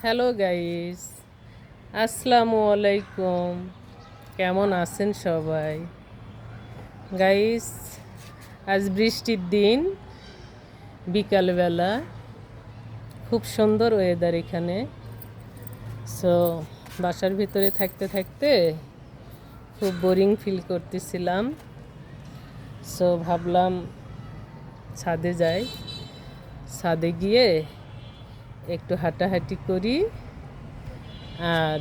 Hello guys, আসসালামু আলাইকুম। কেমন আছেন সবাই? গাইস, আজ বৃষ্টির দিন, বিকালবেলা, খুব সুন্দর ওয়েদার এখানে। সো বাসার ভিতরে থাকতে থাকতে খুব বোরিং ফিল করতেছিলাম। সো ভাবলাম ছাদে যাই, ছাদে গিয়ে একটু হাঁটাহাঁটি করি। আর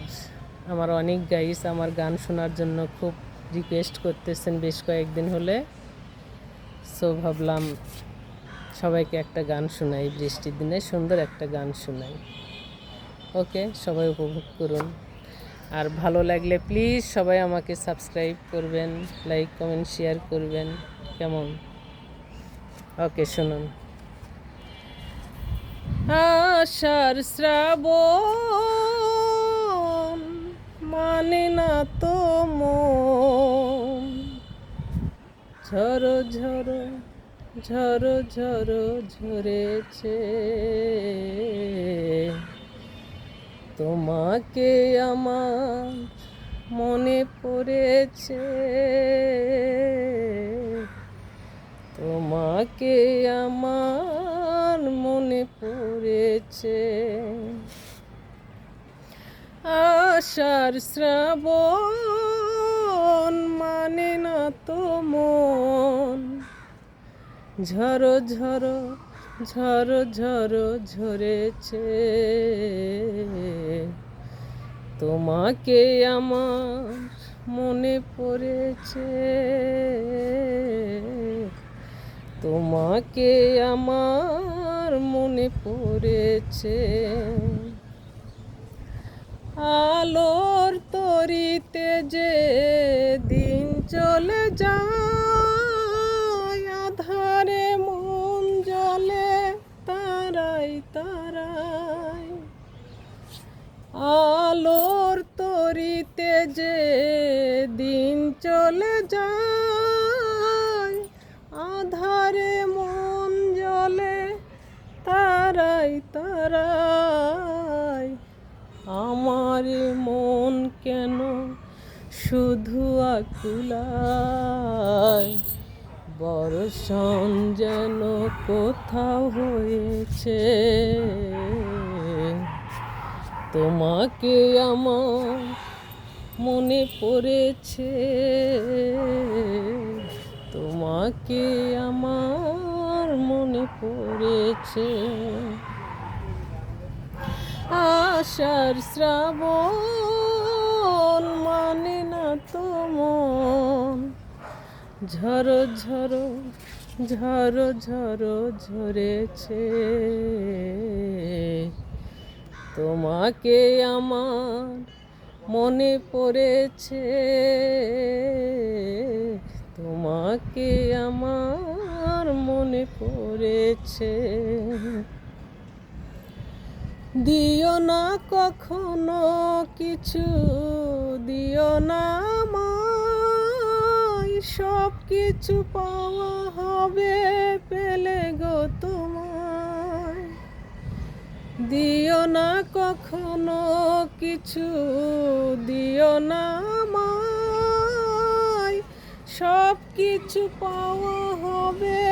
আমার অনেক গাইস আমার গান শোনার জন্য খুব রিকোয়েস্ট করতেছেন বেশ কয়েকদিন হলে। সো ভাবলাম সবাইকে একটা গান শোনাই, বৃষ্টির দিনে সুন্দর একটা গান শোনাই। ওকে, সবাই উপভোগ করুন। আর ভালো লাগলে প্লিজ সবাই আমাকে সাবস্ক্রাইব করবেন, লাইক কমেন্ট শেয়ার করবেন। কেমন? ওকে, শুনুন। আষাঢ় শ্রাবণ মানে না তো মন, ঝরো ঝরো ঝরো ঝরো ঝরেছে, তোমাকে আমার মনে পড়েছে, তোমাকে আমার মনে পড়েছে। আষাঢ় শ্রাবণ মানে না তো মন, ঝরো ঝরো ঝরো ঝরো ঝরেছে, তোমাকে আমার মনে পড়েছে, তোমাকে আমার মনে পড়েছে। আলোর তরিতে যে দিন চলে যায়, আধারে মন জ্বলে তারাই তারাই। আলোর তরিতে যে দিন চলে যায়, আধারে মন জ্বলে তারাই তারাই। আমার মন কেন শুধু আকুলায়, বর্ষণ যেন কোথাও হয়েছে, তোমাকে আমার মনে পড়েছে, তোমাকে আমার মনে পড়েছে। আষাঢ় শ্রাবণ মানে না তো মন, ঝরো ঝরো ঝরো ঝরো ঝরেছে, তোমাকে আমার মনে পড়েছে, তোমাকে আমার মনে পড়েছে। দিও না কখনো কিছু, দিও না আমায়, সব কিছু পাওয়া হবে পেলে গো তোমায়। দিও না কখনো কিছু, দিও না আমায়, সব কিছু পাওয়া হবে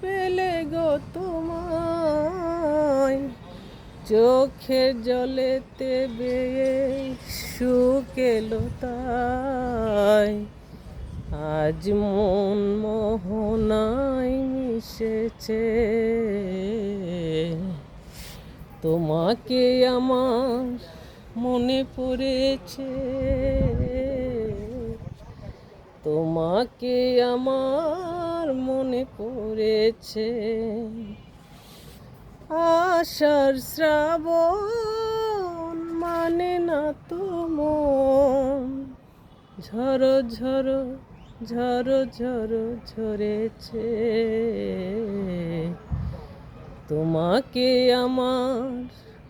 পেলে গো তোমায়। চোখের জলেতে বেয়ে সুখ এলো তাই, আজ মন মোহনায় মিশেছে, তোমাকে আমার মনে পড়েছে, তোমাকে আমার মনে পড়েছে। আষাঢ় শ্রাবণ মানে না তো মন, ঝরো ঝরো ঝরো ঝরো ঝরেছে, তোমাকে আমার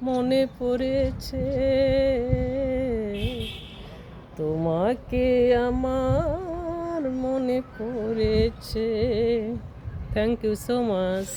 মনে পড়েছে, তোমাকে আমার মনে পড়েছে। Thank you so much.